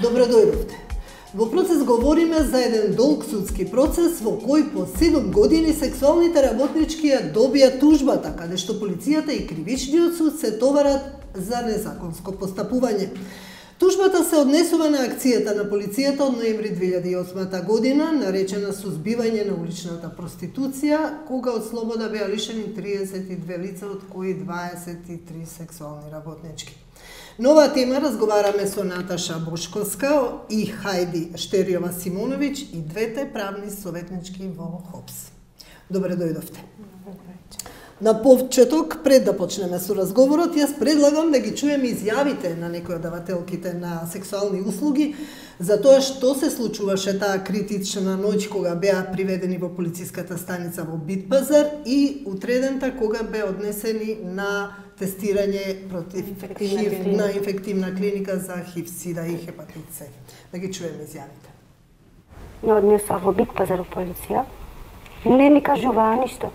Добро дојдовте. Во процес говориме за еден долг судски процес во кој по 7 години сексуалните работнички ја добија тужбата, каде што полицијата и кривичниот суд се товарат за незаконско постапување. Тужбата се однесува на акцијата на полицијата од ноември 2008 година, наречена Сузбивање на уличната проституција, кога од слобода беа лишени 32 лица, од кои 23 сексуални работнички. На оваа тема разговараме со Наташа Бошковска и Хајди Штериова Симоновиќ и двете правни советнички во ХОПС. Добре дојдовте. На почеток, пред да почнеме со разговорот, јас предлагам да ги чуеме изјавите на некои од давателките на сексуални услуги за тоа што се случуваше таа критична ноќ кога беа приведени во полициската станица во Битпазар и утредента кога беа однесени на тестирање против ХИВ на инфективна клиника за ХИВ, СИДА и хепатит С. Да ги чуеме изјавите. Не однесоа во Битпазар полиција. Не ми кажуваа ништо.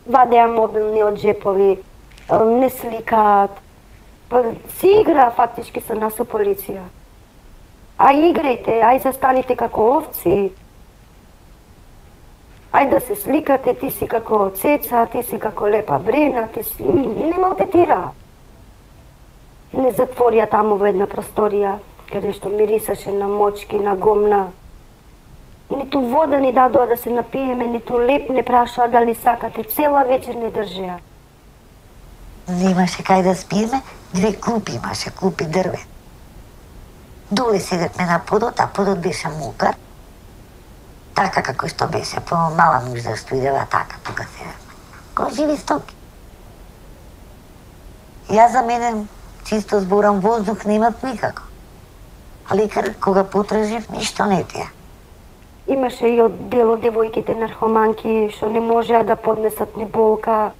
Вадеа мобилни од джепови, не сликаат. Си играа фактички со нас у полиција. Ај играјте, ај застаните како овци. Ај да се сликате, ти си како Цеца, ти си како Лепа Брена, ти си... Не малтетираа. Не затворија таму во една просторија, каде што мирисаше на мочки, на гомна. Ниту вода ни дадоа да се напиеме, ниту леп не прашаа дали сакате, цела вечер не држеа. Немаше кај да спиеме, две клупи имаше, клупи дрве. Доле седевме на подот, а подот беше мокар. Така како што беше, по мала нужда што идева така, тука седевме. Ко живи стоки. Јас за мене, чисто зборам, воздух немат никако. А лекар, кога потражив, ништо не тија. Имаше и од дел од девојките наркоманки што не можеа да поднесат ни болка,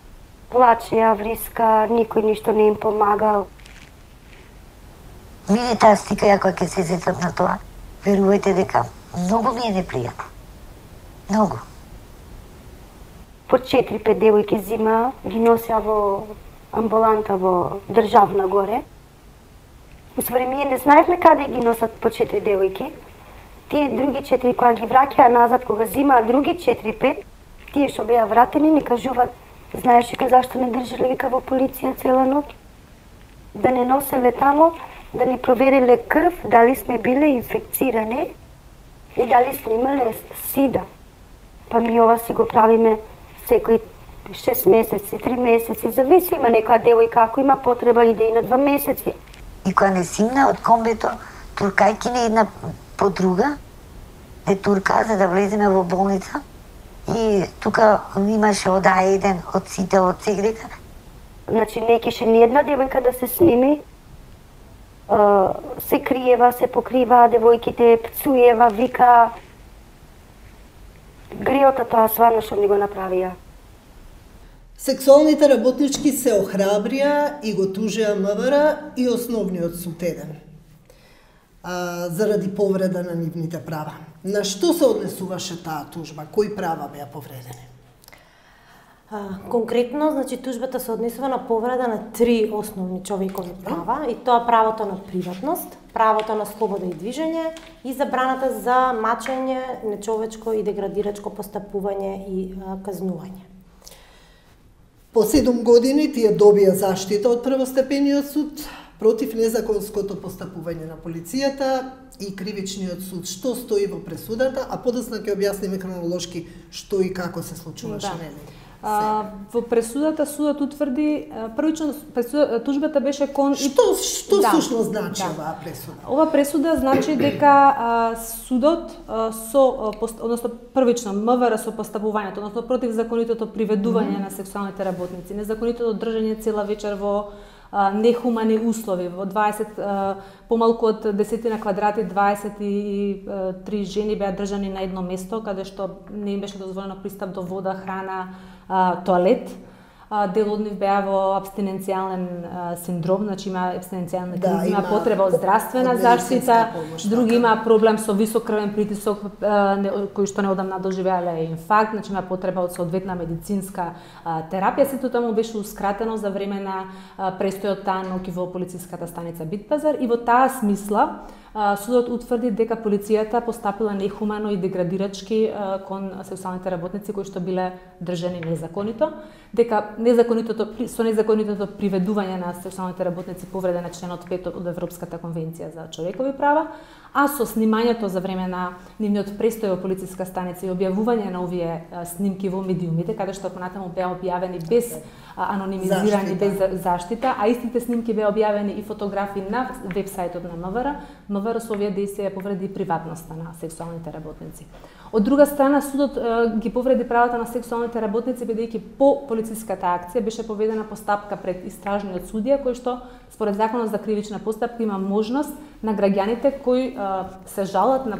плачеа, вриска, никој ништо не им помагал. Мене таа стика, ја кога ќе се сетам на тоа, верувајте дека многу ми е непријатно. Многу. По 4-5 девојки зима ги носеа во амбуланта во државна горе. Усвари, ние не знаевме каде ги носат по 4 девојки. Тие други 4 кога ги враќаа назад, кога зимаа други 4-5, тие што беа вратени ни кажуваат, знаеш ли зашто не држале вика во полиција цела ноќ? Да не носеле тамо, да ни провериле крв, дали сме биле инфекцирани и дали сме имале СИДА. Па ми ова си го правиме секои 6 месеци, 3 месеци, зависи има некоја девојка, ако има потреба иде и на 2 месеци. И кога не симна од комбето, туркајки не една по друга, не турка за да влеземе во болница. И тука имаше од А1 од сите од сегдека. Значи не кеше ни една девојка да се сними. Се криева, се покрива, девојките пцуева, вика. Гриота тоа сварно што ни го направија. Сексуалните работнички се охрабрија и го тужеа МВР и основниот суд еден. Заради повреда на нивните права. На што се однесуваше таа тужба? Кои права беа повредени? Конкретно, значи, тужбата се однесува на повреда на 3 основни човекови права, и тоа правото на приватност, правото на слобода и движење и забраната за мачење, нечовечко и деградирачко постапување и казнување. По 7 години тие добија заштита од првостепениот суд против незаконското постапување на полицијата и кривичниот суд. Што стои во пресудата, а подоцна ќе објасниме хронолошки што и како се случуваше, нели? Во пресудата судот утврди, првично тужбата беше кон... Што всушност значи оваа пресуда? Ова пресуда значи дека судот односно првично МВР со постапувањето, односно против законитото приведување на сексуалните работници, незаконитото држање цела вечер во нехумани услови, во 20 помалку од 10 квадрати, 23 жени беа држани на едно место, каде што не им беше дозволено пристап до вода, храна, тоалет. дел од нив беа во абстиненцијален синдром, значи има абстиненцијална криза, има потреба од здравствена заштита, други има проблем со висок крвен притисок, кои што неодамна доживеале инфаркт, значи има потреба од соодветна медицинска терапија. Сето тоа му беше ускратено за време на престојот таа ноќ во полициската станица Битпазар, и во таа смисла судот утврди дека полицијата постапила нехумано и деградирачки кон сексуалните работници кои што биле држани незаконито, дека со незаконитото приведување на сексуалните работници повреда на членот 5 од Европската конвенција за човекови права, а со снимањето за време на нивниот престој во полициска станица и објавување на овие снимки во медиумите, каде што понатаму беа објавени без анонимизирани, без заштита, а истите снимки беа објавени и фотографии на вебсајтот на МВР. МВР со овие дејствија повреди приватноста на сексуалните работници. Од друга страна, судот ги повреди правата на сексуалните работници, бидејќи по полициската акција беше поведена постапка пред истражниот судија, кој што според Законот за кривична постапка има можност на граѓаните кои се жалат на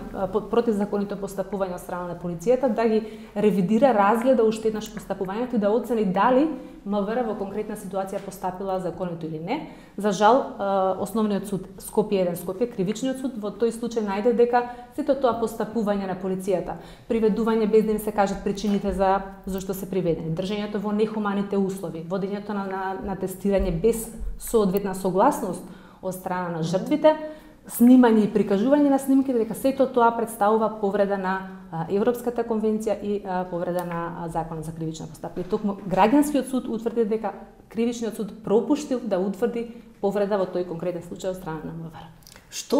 противзаконито постапување од страна на полицијата да ги ревидира, разгледа уште еднаш постапувањето и да оцени дали МВР во конкретна ситуација постапила законито или не. За жал, основниот суд Скопје 1 Скопје, кривичниот суд, во тој случај најде дека сето тоа постапување на полицијата, приведување без да им се кажат причините за зашто се приведени, држењето во нехуманите услови, водењето на тестирање без соодветна согласност од страна на жртвите, снимање и прикажување на снимките, дека сето тоа представува повреда на Европската конвенција и повреда на Законот за кривична постапка. И токму граѓанскиот суд утврди дека кривичниот суд пропуштил да утврди повреда во тој конкретен случај од страна на МВР. Што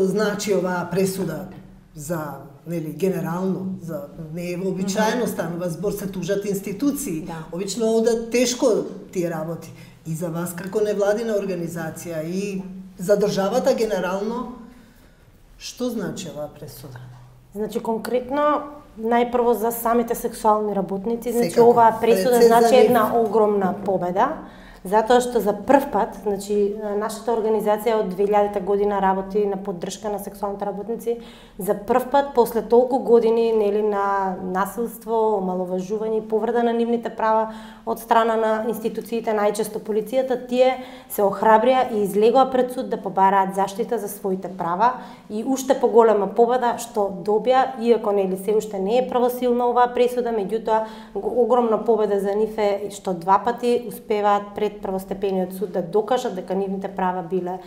значи оваа пресуда за генерално, за не е вообичаено, станува збор, се тужат институции. Да. Обично одат тешко тие работи. И за вас како невладина организација и за државата генерално, што значи оваа пресуда? Значи конкретно најпрво за самите сексуални работници, значи оваа пресуда значи една огромна победа, затоа што за прв пат, значи нашата организација од 2000 година работи на поддршка на сексуалните работници, за прв пат после толку години на насилство, омаловажување и повреда на нивните права од страна на институциите, најчесто полицијата, тие се охрабрија и излегоа пред суд да побараат заштита за своите права и уште поголема победа што добија, иако се уште не е правосилна оваа пресуда, меѓутоа огромна победа за нив е што два пати успеваат пред првостепениот суд да докажат дека нивните права биле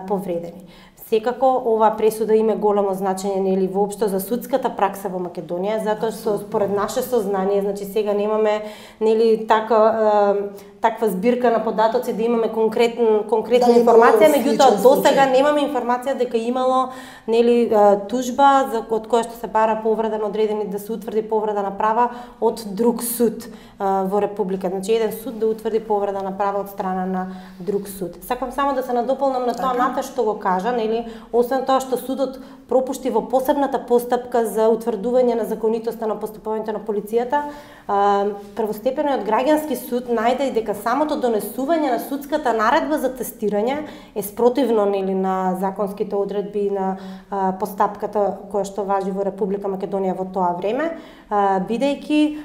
повредени. Секако оваа пресуда има големо значење воопшто за судската пракса во Македонија, затоа што според наше сознание, значи сега немаме таква збирка на податоци да имаме конкретна информација, меѓутоа досега немаме информација дека имало тужба од која што се бара повреда на одредени, да се утврди повреда на права од друг суд во Република. Значи еден суд да утврди повреда на права од страна на друг суд. Сакам само да се надополнам на тоа Ната што го кажа, освен тоа што судот пропушти во посебната постапка за утврдување на законитоста на постапувањето на полицијата, првостепениот граѓански суд најде дека самото донесување на судската наредба за тестирање е спротивно на законските одредби на постапката која што важи во Република Македонија во тоа време, бидејќи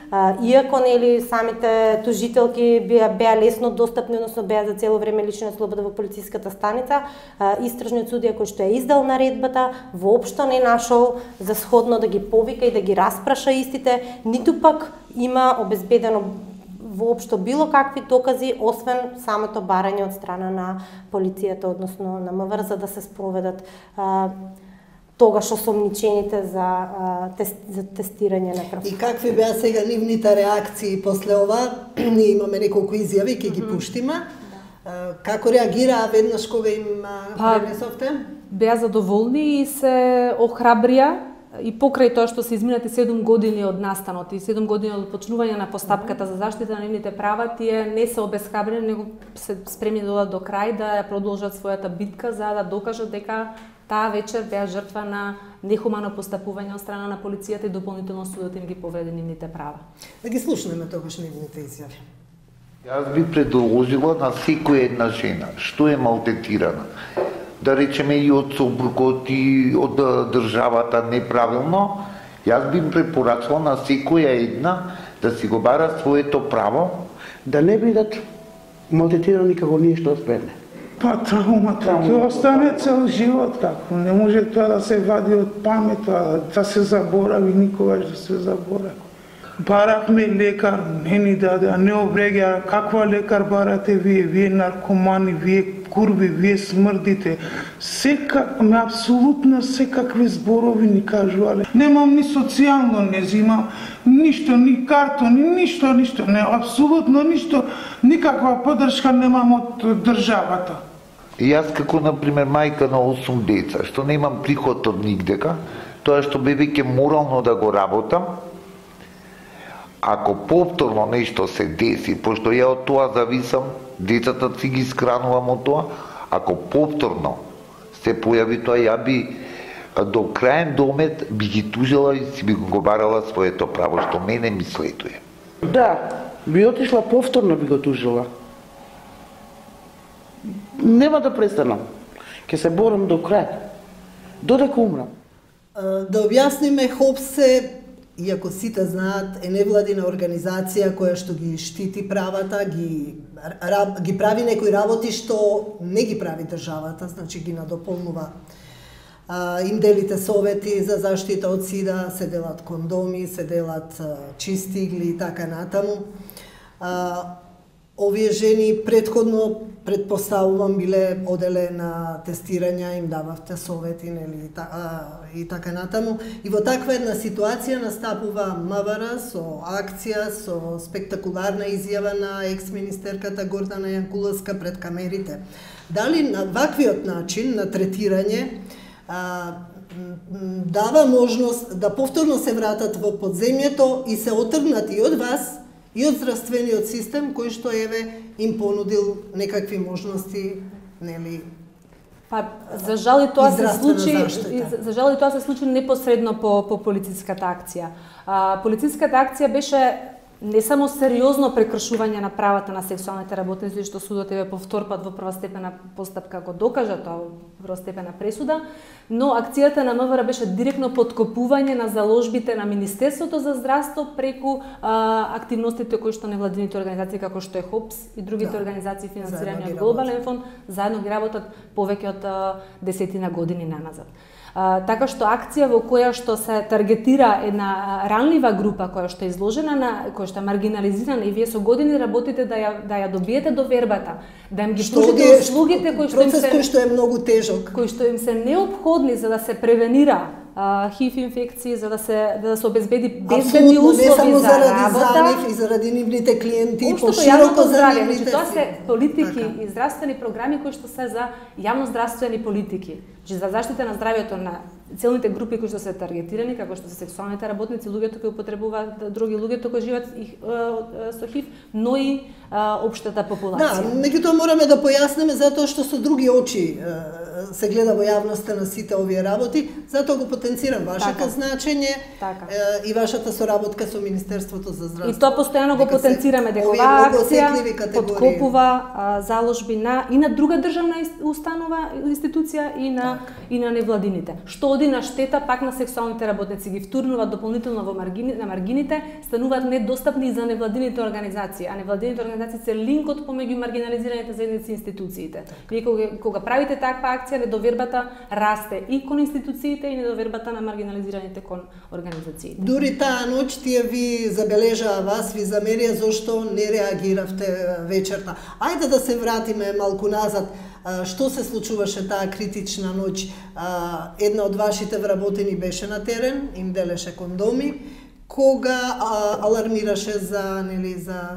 иако самите тужителки беа лесно достапни, односно беа за цело време лишени слобода во полициската станица, истражниот судија кој што ја издал наредбата воопшто не нашол за сходно да ги повика и да ги распраша истите, ниту пак има обезбедено воопшто било какви докази, освен самото барање од страна на полицијата, односно на МВР, за да се спроведат тогаш осомничените за тестирање на крв. И какви беа сега нивните реакции после ова? Ние имаме неколку изјави, ќе ги пуштиме. Како реагираа веднаш кога им пренесовте? Беа задоволни и се охрабрија, и покрај тоа што се изминати 7 години од настанот и 7 години од почнување на постапката за заштита на нивните права, тие не се обесхрабрени, него се спремни да одат до крај, да ја продолжат својата битка за да докажат дека таа вечер беа жртва на нехумано постапување од страна на полицијата и дополнително судот им ги повреди нивните права. Да ги слушнеме тогаш нивните изјави. Јас би предложила на секоја една жена што е малтретирана, да речеме и од сопругот и од државата неправилно, јас би препорачала на секоја една да си го бара своето право, да не бидат малтретирани како ние што успеме. Па траумата ќе остане цел живот како. Не може тоа да се вади од памета, да се заборави, никогаш да се заборави. Барахме лекар, не ни даде, а не обрега. Каква лекар барате вие? Вие наркомани, вие курви, вие смрдите. Апсолутно секакви зборови ни кажувале. Немам ни социјално, не зимам ништо, ни картони, ништо. Не, апсолутно ништо, никаква поддршка немам од државата. И јас како, например, мајка на 8 деца, што немам приход од нигдека, тоа што би веќе морално да го работам, ако повторно нешто се деси, пошто ја од тоа зависам, децата си ги скранувам од тоа, ако повторно се појави тоа, ја би до краен домет би ги тужила и си би го барала своето право, што мене ми следуе. Да, би отишла повторно би го тужила. Нема да престанам. Ќе се борам до крај. Додека умрам. Да објасниме, ХОПС е, иако сите знаат, е невладина организација која што ги штити правата, ги прави некои работи што не ги прави државата, значи ги надополнува. Им делите совети за заштита од СИДА, се делат кондоми, се делат чисти игли и така натаму. Овие жени предходно, предпоставувам, биле оделе на тестирања, им дававте совети, нели, и така натаму. И во таква една ситуација настапува МВР со акција, со спектакуларна изјава на екс-министерката Гордана Јанкуловска пред камерите. Дали на ваквиот начин на третирање дава можност да повторно се вратат во подземјето и се отргнати и од вас, и од здравствениот систем, кој што им понудил некакви можности, нели? Па за жал и тоа се случи непосредно по полициската акција. Полициската акција беше не само сериозно прекршување на правата на сексуалните работници, што судот еве повторпат во првостепена постапка го докажа тоа во првостепена пресуда, но акцијата на МВР беше директно подкопување на заложбите на Министерството за здравство преку активностите кои што невладините организации како што е ХОПС и другите организации финансирани од Глобален фонд заедно ги работат повеќе од 10 години наназад. Така што акција во која што се таргетира една ранлива група која што е изложена која што е маргинализирана и вие со години работите да ја добиете довербата, да им ги пруžите услугите кој што е многу тежок, кои што им се неопходни за да се превенира ХИВ инфекции, за да се обезбеди безбедни услови за работа и заради нивните клиенти, пошироко за нивните. Тоа се политики и здравствени програми кои што се за јавноздравствени политики, за заштита на здравјето на целните групи кои што се таргетирани, како што се сексуалните работници, луѓето кои употребуваат други, луѓето кои живеат со ХИВ, но и општата популација. Да, меѓутоа мораме да појасниме затоа што со други очи се гледа во јавноста на сите овие работи, затоа го потенцирам вашето значење и вашата соработка со Министерството за здравство. И тоа постојано го потенцираме дека оваа акција подкопува заложби и на друга државна установа, институција и на невладините. Што оди на штета пак на сексуалните работници, ги втурнуваат дополнително на маргините, стануваат недостапни и за невладините организации, а невладините организации се линкот помеѓу маргинализираните заедници и институциите. Вие кога правите таква акција, недовербата расте и кон институциите и недовербата на маргинализираните кон организациите. Дури таа ноќ тие ви забележаа вас, ви замерија зошто не реагиравте вечерта. Ајде да се вратиме малку назад. Што се случуваше таа критична ноќ? Една од вашите вработени беше на терен, им делеше кондоми. Кога алармираше за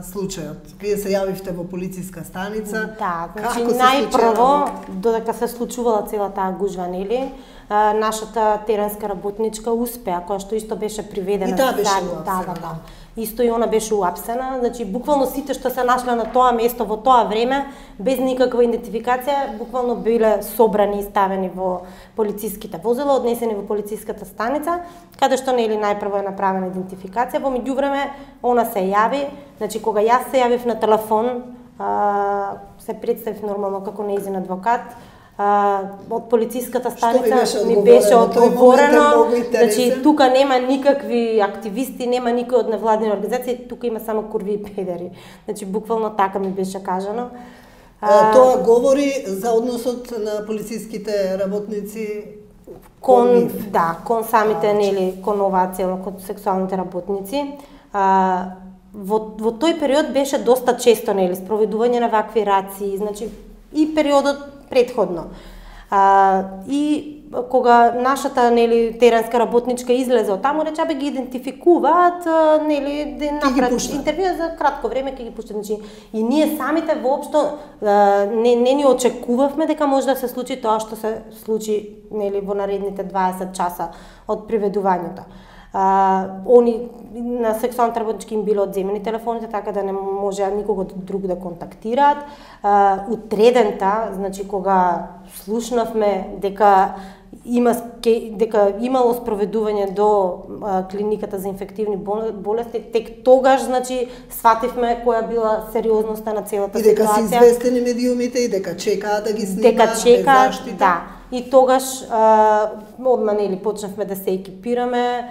случајот? Вие се јавивте во полициска станица. Да, значи најпрво, додека се случувала цела таа гужва, нашата теренска работничка успеа, која што исто беше приведена. И таа беше уапсена. Да. Исто и она беше уапсена, значи буквално сите што се нашле на тоа место во тоа време, без никаква идентификација, буквално биле собрани и ставени во полициските возила, однесени во полициската станица, каде што најпрво е направена идентификација. Во меѓувреме она се јави, значи кога јас се јавив на телефон, се представив нормално како нејзин адвокат, од полициската станица ми беше одговорено, значи тука нема никакви активисти, нема никој од невладени организации, тука има само курви и педери. Значи буквално така ми беше кажано. Тоа говори за односот на полициските работници кон самите, нели, кон оваа цело, кон сексуалните работници. Во тој период беше доста често, нели, спроведување на вакви раци, значи и периодот предходно. И кога нашата, нели, теренска работничка излезе од таму, рече бе ги идентификуваат, нели, да направат интервју за кратко време ќе ги пуштат. Значи и ние самите воопшто не ни очекувавме дека може да се случи тоа што се случи, нели, во наредните 20 часа од приведувањето. Они на сексуалните работнички им било одземени телефоните, така да не може никого друг да контактираат. Утредента, значи кога слушнавме дека имало спроведување до клиниката за инфективни болести, тек тогаш, значи, свативме која била сериозноста на целата ситуација. И дека се известени медиумите и дека чекаат да ги снимаат без заштита. Да. И тогаш одма, нели, почнавме да се екипираме,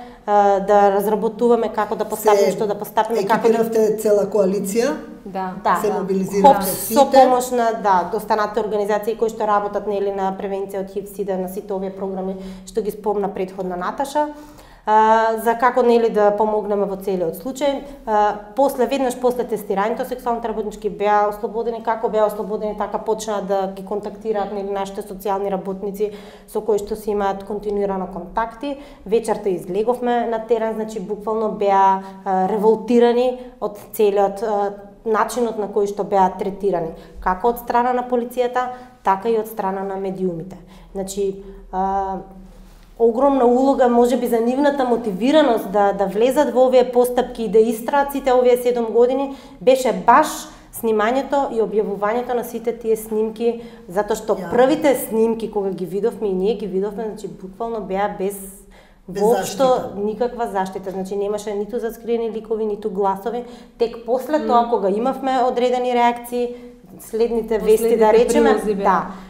да разработуваме како да поставиме, што да поставиме, како да... Екипиравте цела коалиција? Да. Се мобилизиравте сите? Со помош на, останатите организации кои што работат, нели, на превенција од ХИВ-СИДА, на сите овие програми што ги спомна претходно Наташа, за како, нели, да помогнеме во целиот случај. Веднаш после тестирањето, сексуалните работнички беа ослободени, како беа ослободени, така почнаа да ги контактираат, нели, нашите социјални работници со кои што си имаат континуирано контакти. Вечерта излеговме на терен, значи буквално беа револтирани од целиот начинот на кој што беа третирани, како од страна на полицијата, така и од страна на медиумите. Значи, огромна улога можеби за нивната мотивираност да влезат во овие постапки и да истраат сите овие 7 години беше баш снимањето и објавувањето на сите тие снимки, затоа што првите снимки кога ги видовме и ние ги видовме, значи буквално беа без воопшто никаква заштита, значи немаше ниту заскриени ликови, ниту гласови. Тек после тоа кога имавме одредени реакции, следните вести да речеме,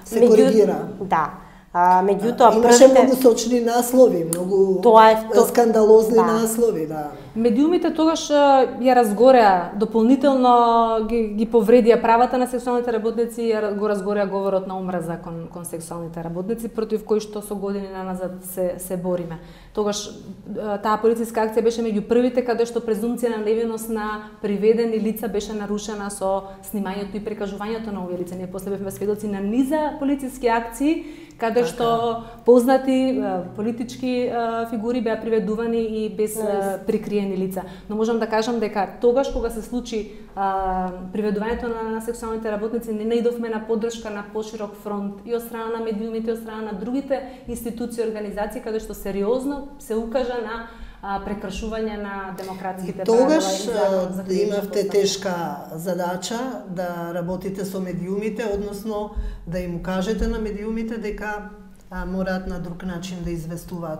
се коригира. Да. Меѓутоа имаше многу сочни наслови, многу скандалозни наслови, да. Медиумите тогаш ја разгореа, дополнително ги повредија правата на сексуалните работници и го разгореа говорот на омраза кон сексуалните работници, против кои што со години наназад се бориме. Тогаш таа полициска акција беше меѓу првите каде што презумција на невиност на приведени лица беше нарушена со снимањето и прекажувањето на овие лица. Ние после бевме сведоци на низа полициски акции каде што познати политички фигури беа приведувани и без прикриени лица. Но можам да кажам дека тогаш кога се случи приведувањето на сексуалните работници, не наидовме на поддршка на поширок фронт и од страна на медиумите, и од страна на другите институции и организации каде што сериозно се укажа на прекршување на демократските права. Тогаш имавте тешка задача да работите со медиумите, односно да им кажете на медиумите дека мораат на друг начин да известуваат.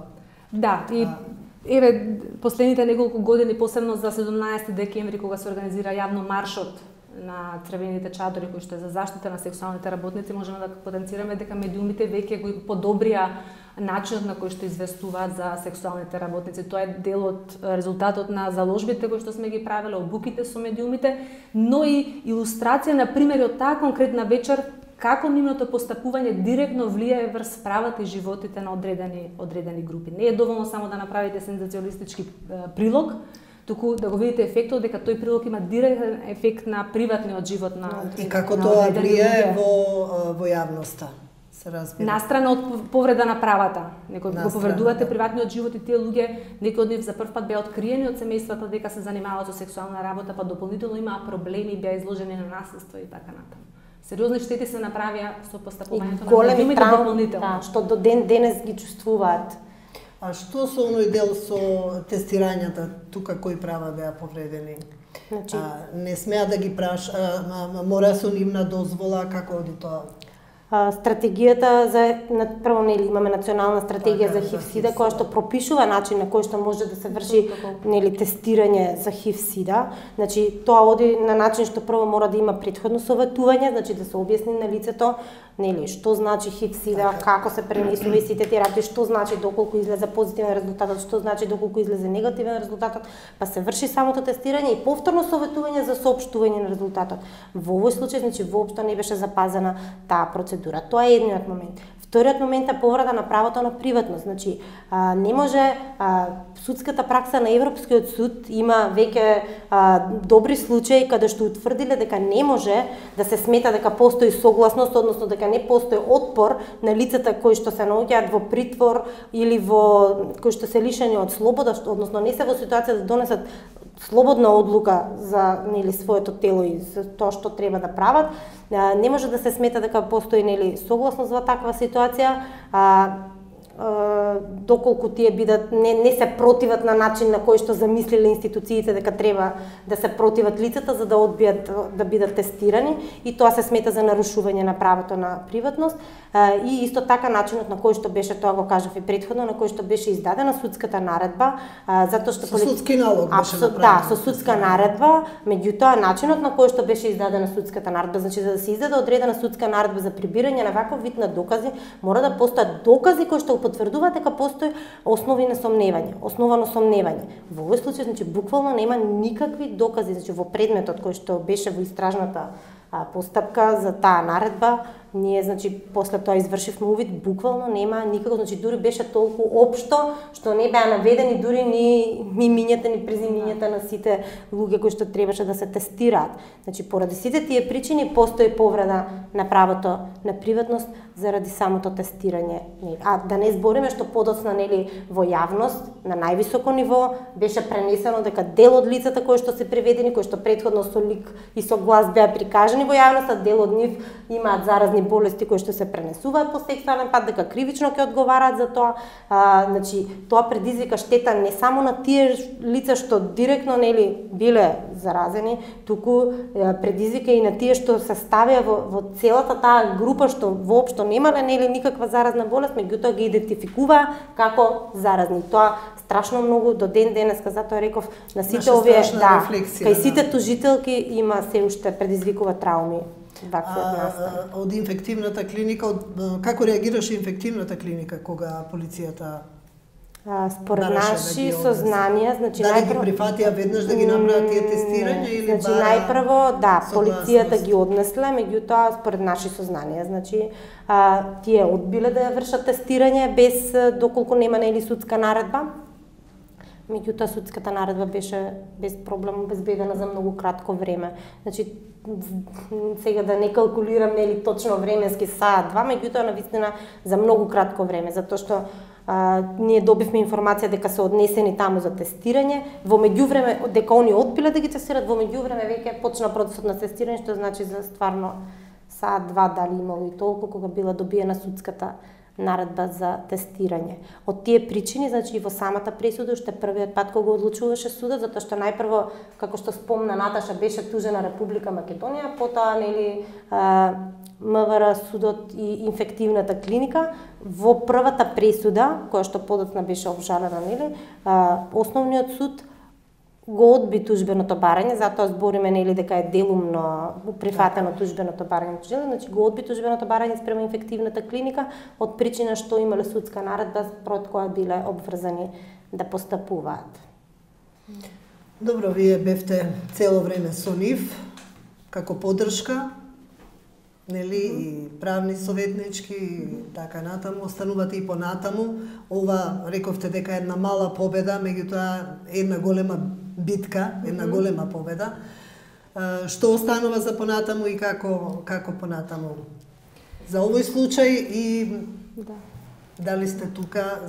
Да, и еве последните неколку години, посебно за 17 декември кога се организира јавно маршот на црвените чадори кои што е за заштита на сексуалните работници, можеме да потенцираме дека медиумите веќе го подобрија начинот на кој што известуваат за сексуалните работници. Тоа е дел од резултатот на заложбите кои што сме ги правеле, обуките со медиумите, но и илустрација на примери од таа конкретна вечер како нивното постапување директно влијае врз правата и животите на одредени групи. Не е доволно само да направите сензационалистички прилог, туку да го видите ефектот дека тој прилог има директен ефект на приватниот живот на и како тоа влијае во јавноста. Настрана од повреда на правата. Некој го повредувате приватниот живот и тие луѓе, некои од нив за прв пат беа откриени од семејствата дека се занимаваат со сексуална работа, па дополнително имаа проблеми, беа изложени на насилство и така натаму. Сериозни штети се направија со постапувањето на медиумите дополнително. Што до денес ги чувствуваат. А што со оној дел со тестирањата, тука кои права беа повредени? Не смеа да ги мора со нивна дозвола, како оди тоа? стратегијата за прво нели имаме национална стратегија за ХИВ-СИДА која што пропишува начин на кој што може да се врши нели тестирање за ХИВ-СИДА. Значи тоа оди на начин што прво мора да има претходно советување, значи да се објасни на лицето нели што значи ХИВ-СИДА, како се пренесува и сите тие работи, што значи доколку излезе позитивен резултатот, што значи доколку излезе негативен резултатот, па се врши самото тестирање и повторно советување за соопштување на резултатот. Во овој случај значи воопшто не беше запазена таа процедура. Тоа е едниот момент. Вториот момент е повреда на правото на приватност. Значи, не може судската пракса на Европскиот суд има веќе добри случаи каде што утврдиле дека не може да се смета дека постои согласност, односно дека не постои отпор на лицата кои што се наоѓаат во притвор или кои што се лишени од слобода, односно не се во ситуација да донесат слободна одлука за нели своето тело и за тоа што треба да прават. Не може да се смета дека постои нели согласност во таква ситуација, доколку тие бидат не се противат на начин на кој што замислиле институциите дека треба да се противат лицата за да одбијат да бидат тестирани, и тоа се смета за нарушување на правото на приватност. И исто така начинот на кој што беше, тоа го кажав и претходно, на кој што беше издадена судската наредба, затоа што со судски налог беше направено. Да, со судска наредба, меѓутоа начинот на кој што беше издадена судската наредба, значи за да се издаде одредена судска наредба за прибирање на ваков вид на докази, мора да постојат докази кои што потврдуваат дека постои основано сомневање. Во овој случај значи буквално нема никакви докази, значи во предметот кој што беше во истражната постапка за таа наредба, ние значи после тоа извршивме увид, буквално нема никако, значи дури беше толку општо што не беа наведени дури ни имињата ни презимињата на сите луѓе кои што требаше да се тестираат. Значи поради сите тие причини постои повреда на правото на приватност заради самото тестирање. А да не збориме што подоцна нели во јавност на највисоко ниво беше пренесено дека дел од лицата кои што се приведени, кои што претходно со лик и со глас беа прикажани во јавноста, дел од нив имаат заразни болести кои што се пренесуваат по сексуален пат, дека кривично ќе одговараат за тоа. Значи тоа предизвика штета не само на тие лица што директно нели биле заразени, туку предизвика и на тие што се ставија во целата таа група што воопшто немале нели никаква заразна болест, меѓутоа ги идентификуваа како заразни. Тоа страшно многу до ден денеска, затоа реков на сите овие кај сите тужителки има се уште предизвикува трауми. Од инфективната клиника, како реагираше инфективната клиника кога полицијата според наши сознанија, значи дали ги прифатија веднаш да ги направат тие тестирања или значи најпрво полицијата ги однесле, меѓутоа според наши сознанија, значи тие одбиле да ја вршат тестирање без доколку нема нели судска наредба. Меѓутоа судската наредба беше без проблем обезбедена за многу кратко време. Значи сега да не калкулирам нели точно временски саат-два, меѓутоа навистина за многу кратко време, затоа што ние добивме информација дека се однесени таму за тестирање, во меѓувреме дека они одбиле да ги тестираат, во меѓувреме веќе почна процесот на тестирање, што значи за стварно саат-два дали имало и толку кога била добиена судската наредба за тестирање. Од тие причини, значи и во самата пресуда, уште првиот пат кога одлучуваше судот, затоа што најпрво, како што спомна Наташа, беше тужена Република Македонија, потоа нели МВР, судот и инфективната клиника. Во првата пресуда, која што подоцна беше обжалена, нели, основниот суд го одби тужбеното барање, затоа збориме нели дека е делумно прифатено тужбеното барање, значи го одби тужбеното барање спрема инфективната клиника од причина што имале судска наредба пред која биле обврзани да постапуваат. Добро, вие бевте цело време со нив како поддршка, нели, и правни советнички и така натаму, останувате и понатаму. Ова рековте дека е една мала победа, меѓутоа една голема битка, една голема победа. Што останува за понатаму и како понатаму? За овој случај и дали сте тука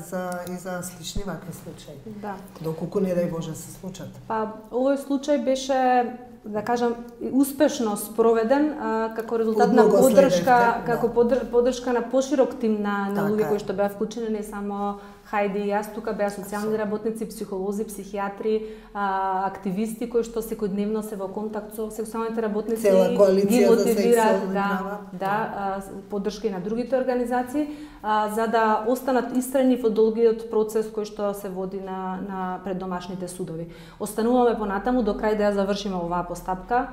и за слични вакви случаи? Да. Доколку не дај Боже се случат. Па овој случај беше, да кажам, успешно спроведен како резултат на поддршка, како поддршка на поширок тим на луѓе кои што беа вклучени, не само Хајди и јас, тука беа социјални работници, психолози, психијатри, активисти кои што секојдневно се во контакт со сексуалните работници, цела коалиција за сексуални права, поддршка и на другите организации, за да останат истрајни во долгиот процес кој што се води на пред домашните судови. Остануваме понатаму до крај да ја завршиме оваа постапка,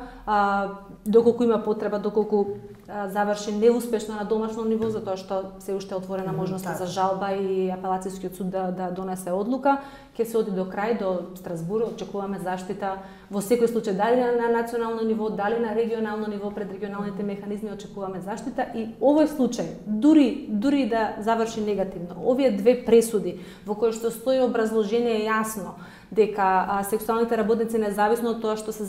доколку има потреба, доколку заврши неуспешно на домашно ниво, затоа што се уште отворена можноста за жалба и апелацијскиот суд да донесе одлука, ќе се оди до крај, до Страсбур, очекуваме заштита во секој случај, дали на национално ниво, дали на регионално ниво, пред регионалните механизми очекуваме заштита и овој случај, дури да заврши негативно, овие две пресуди во кои што стои образложение јасно дека сексуалните работници, независно од тоа што се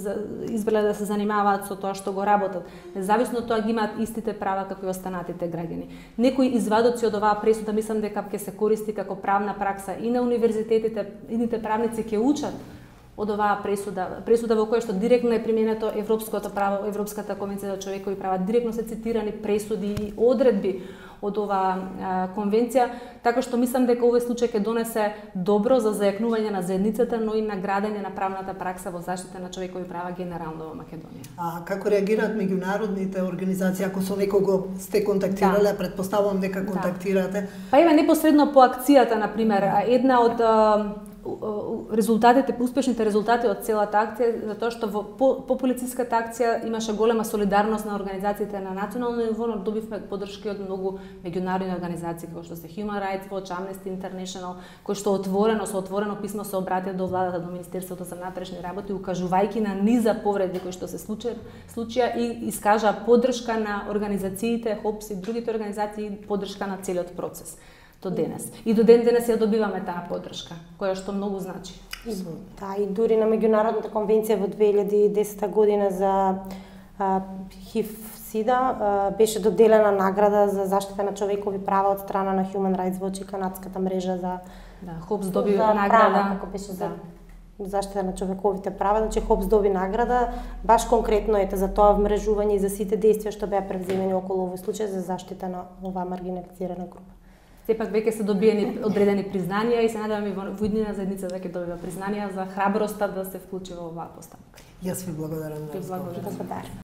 избрале да се занимаваат со тоа што го работат, независно од тоа ги имаат истите права како и останатите граѓани. Некои извадоци од оваа пресуда мислам дека ќе се користи како правна пракса и на универзитетите, идните правници ќе учат од оваа пресуда во која што директно е применето европското право, Европската конвенција за човекови права, директно се цитирани пресуди и одредби од оваа конвенција, така што мислам дека овој случај ќе донесе добро за зајакнување на заедницата, но и на градење на правната пракса во заштита на човекови права генерално во Македонија. А како реагираат меѓународните организации, ако со некого сте контактирале, претпоставувам дека контактирате? Па еве непосредно по акцијата, на пример, една од резултатите, успешните резултати од целата акција, затоа што по полициската акција имаше голема солидарност на организациите на национално ниво, но добивме поддршка од многу меѓународни организации како што се Human Rights Watch, Amnesty International, кои што со отворено писмо се обратија до владата, до Министерството за внатрешни работи, укажувајќи на низа повреди кои што се случија и искажаа поддршка на организациите, ХОПС и другите организации, поддршка на целиот процес до денес. И до ден денес ја добиваме таа поддршка, која што многу значи. И дури на меѓународната конвенција во 2010 година за ХИВ-СИДА беше доделена награда за заштита на човекови права од страна на Human Rights Watch и канадската мрежа за ХОПС доби награда, како беше за заштита на човековите права, значи ХОПС доби награда, баш конкретно за тоа вмрежување и за сите действија што беа превземени околу овој случај за заштита на оваа маргинализирана група. Сепак веќе се добиени одредени признанија и се надевам и во иднина заедница да ќе добива признанија за храброста да се вклучи во оваа постапка. Јас ви благодарам. Благодарам.